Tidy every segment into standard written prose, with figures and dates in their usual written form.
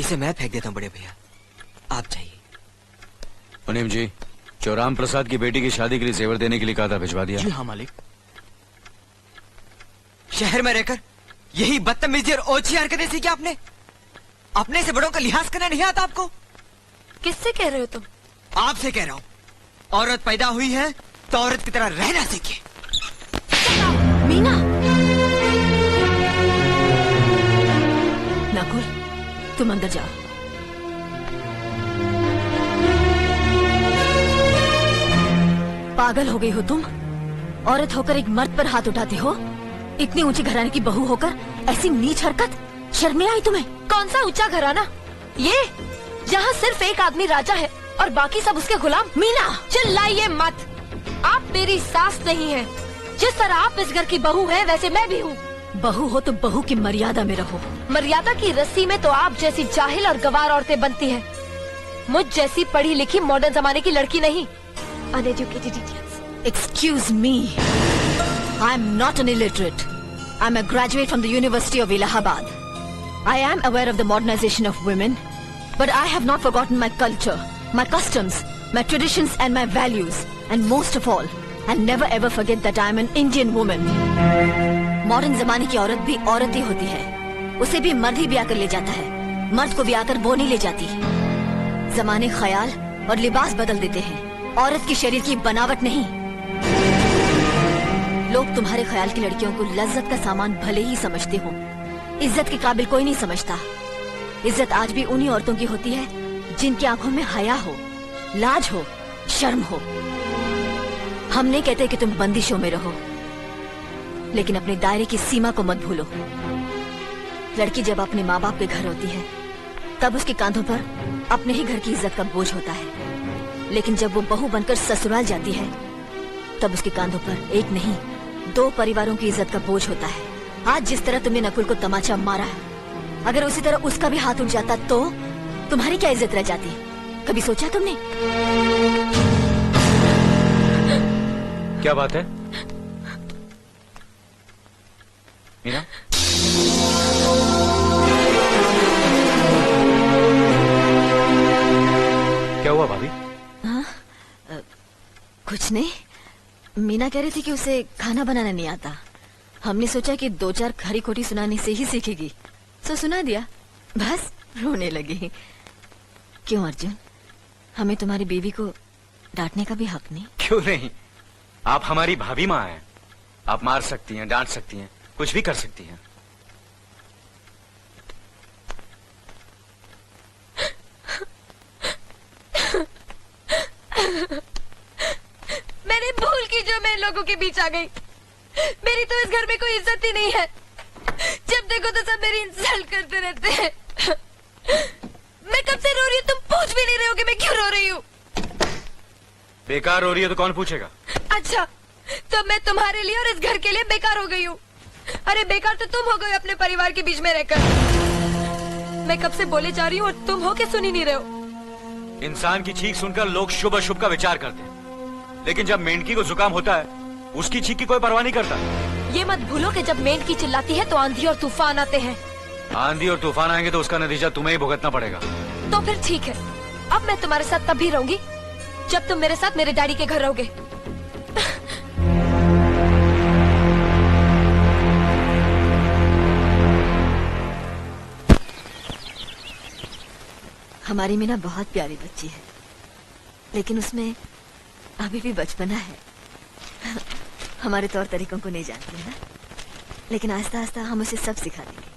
इसे मैं फेंक देता हूँ बड़े भैया, आप जाइए। मुनीम जी, जो राम प्रसाद की बेटी की शादी के लिए जेवर देने के लिए कहा था, भिजवा दिया? जी हाँ मालिक। शहर में रहकर यही बदतमीजी और ओछी हरकतें सीखी आपने? अपने से बड़ों का लिहाज करना नहीं आता आपको? किससे कह रहे हो तुम? आपसे कह रहा हूँ। औरत पैदा हुई है तो औरत की तरह रहना सीखे। मीना, नकुल, तुम अंदर जाओ। पागल हो गई हो तुम? औरत होकर एक मर्द पर हाथ उठाती हो? इतनी ऊंची घराने की बहू होकर ऐसी नीच हरकत, शर्म नहीं आई तुम्हें? कौन सा ऊंचा घराना? ये जहाँ सिर्फ एक आदमी राजा है और बाकी सब उसके गुलाम। मीना, चिल्लाइए मत। आप मेरी सास नहीं है। जिस तरह आप इस घर की बहू है, वैसे मैं भी हूँ। बहू हो तो बहू की मर्यादा में रहो। मर्यादा की रस्सी में तो आप जैसी जाहिल और गवार औरतें बनती हैं। मुझ जैसी पढ़ी लिखी मॉडर्न जमाने की लड़की नहीं। Uneducated idiots. Excuse me, I'm not an illiterate. I'm a graduate from the University of Allahabad. I am aware of the modernization of women, but I have not forgotten my culture, my customs, my traditions and my values. And most of all, I'll never ever forget that I'm an Indian woman. Modern जमाने की औरत भी औरत ही होती है। उसे भी मर्द ही ब्याह कर ले जाता है, मर्द को ब्याह कर वो नहीं ले जाती। जमाने ख्याल और लिबास बदल देते हैं, औरत की शरीर की बनावट नहीं। लोग तुम्हारे ख्याल की लड़कियों को लज्जत का सामान भले ही समझते हो, इज्जत के काबिल कोई नहीं समझता। इज्जत आज भी उन्हीं औरतों की होती है जिनकी आंखों में हया हो, लाज हो, शर्म हो। हम नहीं कहते कि तुम बंदिशों में रहो, लेकिन अपने दायरे की सीमा को मत भूलो। लड़की जब अपने माँ बाप के घर होती है, तब उसके कांधों पर अपने ही घर की इज्जत का बोझ होता है। लेकिन जब वो बहू बनकर ससुराल जाती है, तब उसके कांधों पर एक नहीं, 2 परिवारों की इज्जत का बोझ होता है। आज जिस तरह तुमने नकुल को तमाचा मारा है, अगर उसी तरह उसका भी हाथ उठ जाता तो तुम्हारी क्या इज्जत रह जाती? कभी सोचा तुमने? क्या बात है मीना? क्या हुआ भाभी? कुछ नहीं। मीना कह रही थी कि उसे खाना बनाना नहीं आता। हमने सोचा कि 2-4 खरी खोटी सुनाने से ही सीखेगी, तो सुना दिया। बस रोने लगी। क्यों अर्जुन, हमें तुम्हारी बीवी को डांटने का भी हक नहीं? क्यों नहीं, आप हमारी भाभी माँ हैं। आप मार सकती हैं, डांट सकती हैं, कुछ भी कर सकती हैं। मैंने भूल की जो मैं लोगों के बीच आ गई। मेरी तो इस घर में कोई इज्जत ही नहीं है। जब देखो तो सब मेरी इंसल्ट करते रहते हैं। मैं कब से रो रही हूँ, तुम पूछ भी नहीं रहे हो कि मैं क्यों रो रही हूँ। बेकार रो रही है तो कौन पूछेगा? अच्छा, तो मैं तुम्हारे लिए और इस घर के लिए बेकार हो गई हूँ। अरे बेकार तो तुम हो गए अपने परिवार के बीच में रहकर। मैं कब से बोले जा रही हूँ और तुम हो के सुन ही नहीं रहे हो। इंसान की चीख सुनकर लोग शुभ अशुभ का विचार करते हैं, लेकिन जब मेंढकी को जुकाम होता है, उसकी चीख की कोई परवाह नहीं करता। ये मत भूलो कि जब मेंढकी चिल्लाती है तो आंधी और तूफान आते हैं। आंधी और तूफान आएंगे तो उसका नतीजा तुम्हें ही भुगतना पड़ेगा। तो फिर ठीक है, अब मैं तुम्हारे साथ तब भी रहूंगी जब तुम मेरे साथ मेरे डैडी के घर रहोगे। हमारी मीना बहुत प्यारी बच्ची है, लेकिन उसमें अभी भी बचपना है। हमारे तौर तरीकों को नहीं जानती है ना, लेकिन आस्ता आस्ता हम उसे सब सिखा देंगे।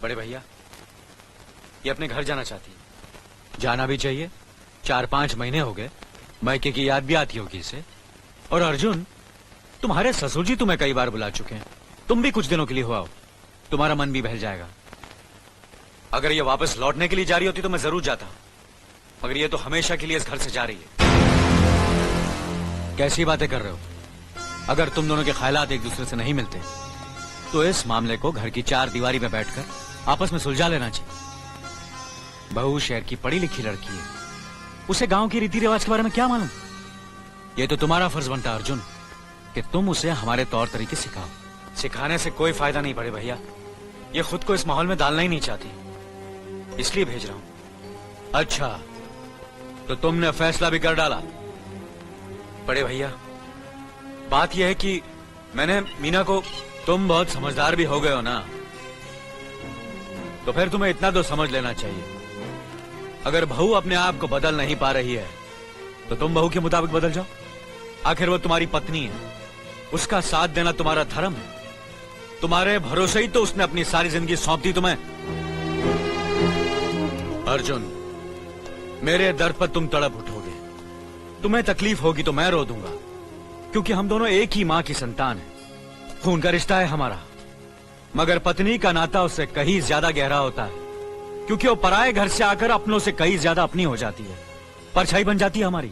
बड़े भैया, ये अपने घर जाना चाहती है। जाना भी चाहिए। 4-5 महीने हो गए, मायके की याद भी आती होगी इसे। और अर्जुन, तुम्हारे ससुर जी तुम्हें कई बार बुला चुके हैं। तुम भी कुछ दिनों के लिए हो आओ, तुम्हारा मन भी बहल जाएगा। अगर ये वापस लौटने के लिए जा रही होती तो मैं जरूर जाता, मगर ये तो हमेशा के लिए इस घर से जा रही है। कैसी बातें कर रहे हो? अगर तुम दोनों के ख्यालात एक दूसरे से नहीं मिलते तो इस मामले को घर की 4 दीवारी में बैठकर आपस में सुलझा लेना चाहिए। बहू शहर की पढ़ी लिखी लड़की है, उसे गांव की रीति रिवाज के बारे में क्या मालूम? ये तो तुम्हारा फर्ज बनता है अर्जुन कि तुम उसे हमारे तौर तरीके सिखाओ। सिखाने से कोई फायदा नहीं बड़े भैया, ये खुद को इस माहौल में डालना ही नहीं चाहती, इसलिए भेज रहा हूं। अच्छा, तो तुमने फैसला भी कर डाला? बड़े भैया, बात यह है कि मैंने मीना को, तुम बहुत समझदार भी हो गए हो ना, तो फिर तुम्हें इतना तो समझ लेना चाहिए, अगर बहू अपने आप को बदल नहीं पा रही है तो तुम बहू के मुताबिक बदल जाओ। आखिर वो तुम्हारी पत्नी है, उसका साथ देना तुम्हारा धर्म है। तुम्हारे भरोसे ही तो उसने अपनी सारी जिंदगी सौंप दी तुम्हें। अर्जुन, मेरे दर्द पर तुम तड़प उठोगे, तुम्हें तकलीफ होगी तो मैं रो दूंगा, क्योंकि हम दोनों एक ही मां की संतान हैं। खून का रिश्ता है हमारा, मगर पत्नी का नाता उससे कहीं ज्यादा गहरा होता है, क्योंकि वो पराये घर से आकर अपनों से कहीं ज्यादा अपनी हो जाती है, परछाई बन जाती है हमारी।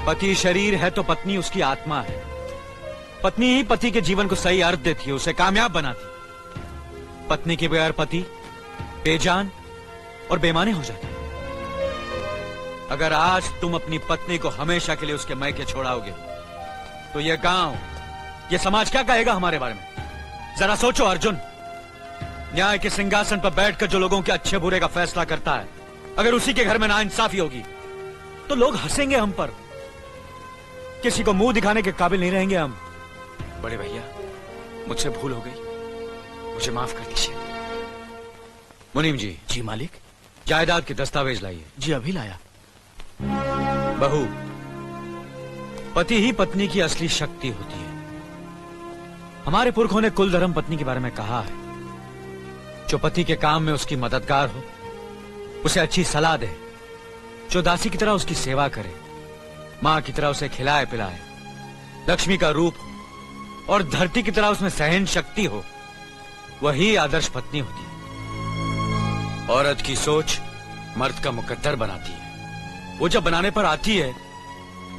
पति शरीर है तो पत्नी उसकी आत्मा है। पत्नी ही पति के जीवन को सही अर्थ देती है, उसे कामयाब बनाती। पत्नी के बगैर पति बेजान और बेमाने हो जाते हैं। अगर आज तुम अपनी पत्नी को हमेशा के लिए उसके मैके छोड़ाओगे तो यह गांव, यह समाज क्या कहेगा हमारे बारे में? जरा सोचो अर्जुन, न्याय के सिंहासन पर बैठकर जो लोगों के अच्छे बुरे का फैसला करता है, अगर उसी के घर में नाइंसाफी होगी तो लोग हंसेंगे हम पर, किसी को मुंह दिखाने के काबिल नहीं रहेंगे हम। बड़े भैया, मुझसे भूल हो गई, मुझे माफ कर दीजिए। मुनीम जी। जी मालिक। जायदाद के दस्तावेज लाइए। जी अभी लाया। बहू, पति ही पत्नी की असली शक्ति होती है। हमारे पुरखों ने कुल धर्म पत्नी के बारे में कहा है, जो पति के काम में उसकी मददगार हो, उसे अच्छी सलाह दे, जो दासी की तरह उसकी सेवा करे, मां की तरह उसे खिलाए पिलाए, लक्ष्मी का रूप हो और धरती की तरह उसमें सहन शक्ति हो, वही आदर्श पत्नी होती है। औरत की सोच मर्द का मुकद्दर बनाती है। वो जब बनाने पर आती है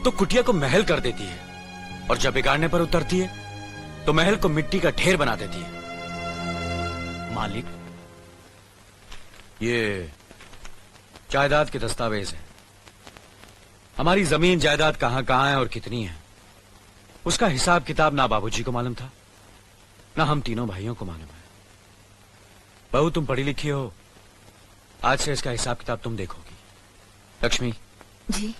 तो कुटिया को महल कर देती है, और जब बिगाड़ने पर उतरती है तो महल को मिट्टी का ढेर बना देती है। मालिक, ये जायदाद के दस्तावेज है। हमारी जमीन जायदाद कहां कहां है और कितनी है, उसका हिसाब किताब ना बाबूजी को मालूम था, ना हम तीनों भाइयों को मालूम है। बहू, तुम पढ़ी लिखी हो, आज से इसका हिसाब किताब तुम देखोगी। लक्ष्मी जी।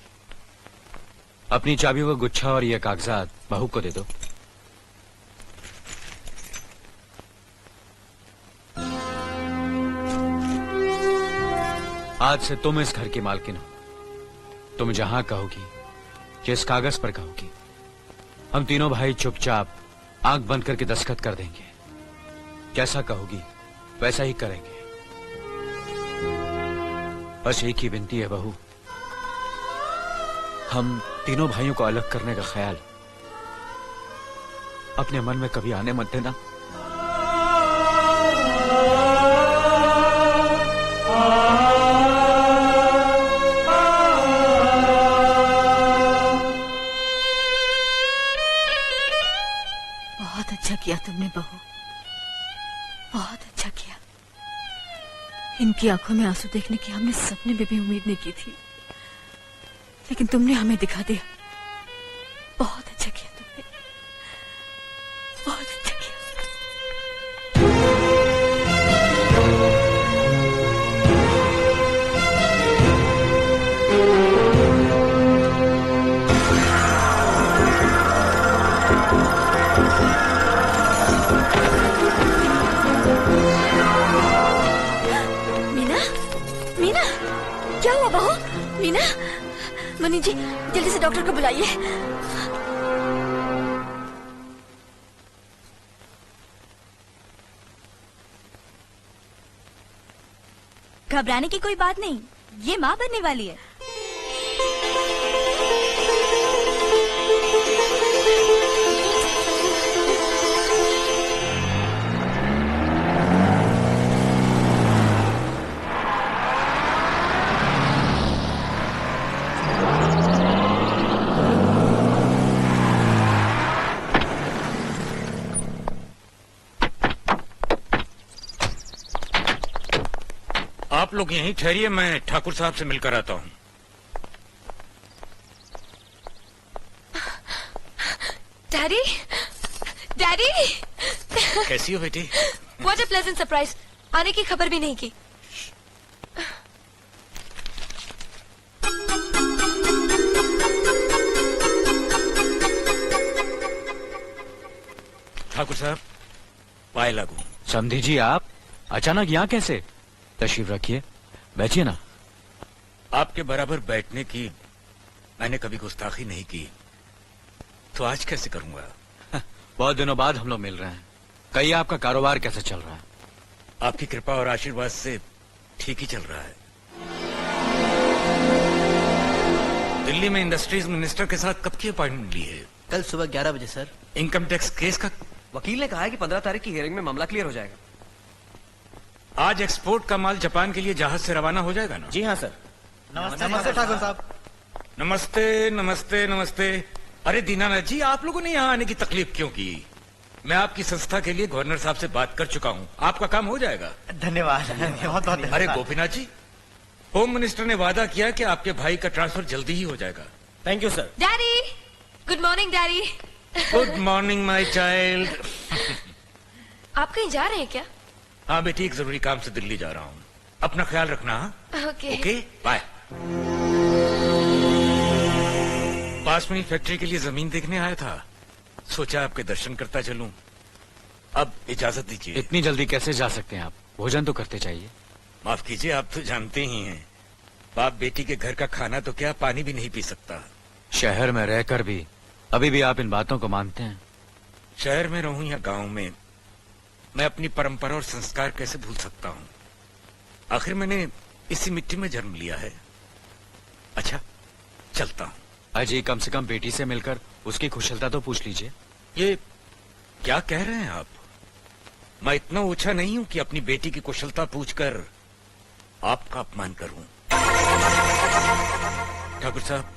अपनी चाबियों का गुच्छा और ये कागजात बहू को दे दो। आज से तुम इस घर की मालकिन हो। तुम जहां कहोगी, जिस कागज पर कहोगी, हम तीनों भाई चुपचाप आंख बंद करके दस्तखत कर देंगे। जैसा कहोगी वैसा ही करेंगे। बस एक ही विनती है बहू, हम तीनों भाइयों को अलग करने का ख्याल अपने मन में कभी आने मत देना। बहुत अच्छा किया तुमने बहू, बहुत अच्छा किया। इनकी आंखों में आंसू देखने की हमने सपने में भी उम्मीद नहीं की थी, लेकिन तुमने हमें दिखा दिया। बहुत अच्छा किया तुमने, बहुत अच्छा किया। मीना, मीना, क्या हुआ बहू? मीना, मुनि जी जल्दी से डॉक्टर को बुलाइए। घबराने की कोई बात नहीं, ये माँ बनने वाली है। आप लोग यहीं ठहरिए, मैं ठाकुर साहब से मिलकर आता हूँ। डैडी, डैडी, कैसी हो बेटी? What a pleasant surprise. आने की खबर भी नहीं की। ठाकुर साहब, पाए लागू। समधी जी, आप अचानक यहाँ कैसे? तशरीफ रखिए, बैठिए ना। आपके बराबर बैठने की मैंने कभी गुस्ताखी नहीं की, तो आज कैसे करूंगा? बहुत दिनों बाद हम लोग मिल रहे हैं। कहिए, आपका कारोबार कैसे चल रहा है? आपकी कृपा और आशीर्वाद से ठीक ही चल रहा है। दिल्ली में इंडस्ट्रीज मिनिस्टर के साथ कब की अपॉइंटमेंट ली है? कल सुबह 11 बजे सर। इनकम टैक्स केस का वकील ने कहा है कि 15 तारीख की हियरिंग में मामला क्लियर हो जाएगा। आज एक्सपोर्ट का माल जापान के लिए जहाज से रवाना हो जाएगा ना? जी हाँ सर। नमस्ते ठाकुर साहब। नमस्ते नमस्ते नमस्ते। अरे दीनानाथ जी, आप लोगों ने यहाँ आने की तकलीफ क्यों की? मैं आपकी संस्था के लिए गवर्नर साहब से बात कर चुका हूँ, आपका काम हो जाएगा। धन्यवाद, बहुत बहुत। अरे गोपीनाथ जी, होम मिनिस्टर ने वादा किया कि आपके भाई का ट्रांसफर जल्दी ही हो जाएगा। Thank you sir. Daddy, good morning daddy. Good morning my child. आप कहीं जा रहे हैं क्या? हाँ बेटी, एक जरूरी काम से दिल्ली जा रहा हूँ। अपना ख्याल रखना। ओके। Okay, bye. पास में ही फैक्ट्री के लिए जमीन देखने आया था, सोचा आपके दर्शन करता चलूं। अब इजाजत दीजिए। इतनी जल्दी कैसे जा सकते हैं आप? भोजन तो करते चाहिए। माफ कीजिए, आप तो जानते ही हैं, बाप बेटी के घर का खाना तो क्या, पानी भी नहीं पी सकता। शहर में रहकर भी अभी भी आप इन बातों को मानते हैं? शहर में रहूं या गांव में, मैं अपनी परंपरा और संस्कार कैसे भूल सकता हूं? आखिर मैंने इसी मिट्टी में जन्म लिया है। अच्छा, चलता हूं। अजी, कम से कम बेटी से मिलकर उसकी कुशलता तो पूछ लीजिए। ये क्या कह रहे हैं आप? मैं इतना ऊंचा नहीं हूं कि अपनी बेटी की कुशलता पूछकर आपका अपमान करूं। ठाकुर साहब,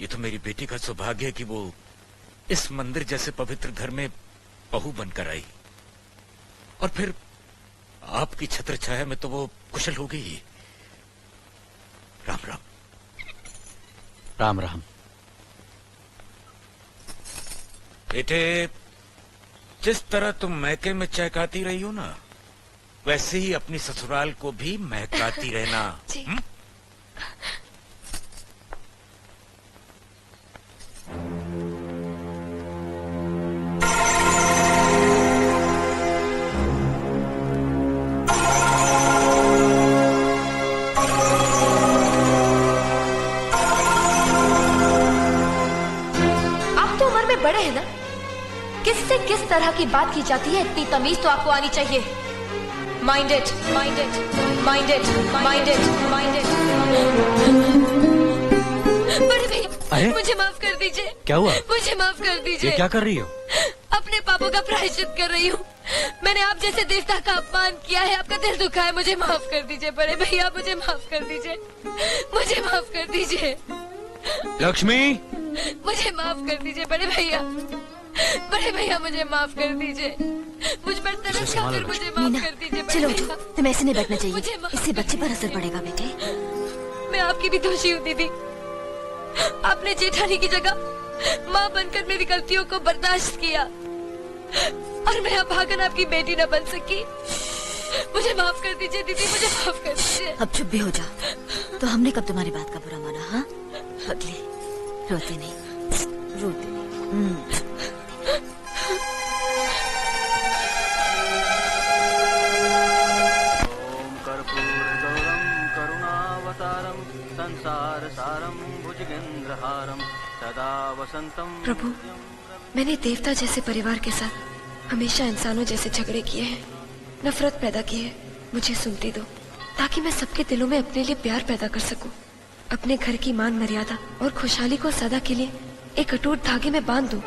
ये तो मेरी बेटी का सौभाग्य है कि वो इस मंदिर जैसे पवित्र घर में बहू बनकर आई, और फिर आपकी छत्र छाया में तो वो कुशल हो गई। राम राम। राम राम। बेटे, जिस तरह तुम मैके में चहकाती रही हो ना, वैसे ही अपनी ससुराल को भी महकाती रहना। जी। बड़े हैं ना, किससे किस तरह की बात की जाती है इतनी तमीज तो आपको आनी चाहिए। Mind it, mind it, mind it, mind it, mind it. बड़े भैया, मुझे माफ कर दीजिए। क्या हुआ? मुझे माफ कर दीजिए। ये क्या कर रही हो? अपने पापों का प्रायश्चित कर रही हूँ। मैंने आप जैसे देवता का अपमान किया है, आपका दिल दुखा है, मुझे माफ कर दीजिए बड़े भैया, मुझे माफ कर दीजिए, मुझे माफ कर दीजिए। लक्ष्मी, मुझे माफ कर दीजिए बड़े भैया, बड़े भैया मुझे माफ कर दीजिए, मुझ पर तरस खाकर मुझे माफ कर दीजिए बड़े चलो भैया। तुम्हें ऐसे नहीं बैठना चाहिए, मुझे माफ इससे बच्चे पर असर पड़ेगा बेटे। मैं आपकी भी दोषी हूँ दीदी। आपने जेठानी की जगह माँ बनकर मेरी गलतियों को बर्दाश्त किया, और मैं अब भागन आपकी बेटी न बन सकी। मुझे माफ कर दीजिए दीदी, मुझे माफ कर दीजिए। अब चुप भी हो जा। तो हमने कब तुम्हारी बात का बुरा माना? हाँ, अगले रोते नहीं, रोते नहीं। ओम कर्पूरगौरम करुणावतारम संसार सारम भुजगेंद्रहारम सदा वसंतम। प्रभु, मैंने देवता जैसे परिवार के साथ हमेशा इंसानों जैसे झगड़े किए हैं, नफरत पैदा की है। मुझे सुनती दो ताकि मैं सबके दिलों में अपने लिए प्यार पैदा कर सकूं, अपने घर की मान मर्यादा और खुशहाली को सदा के लिए एक अटूट धागे में बांध दूं।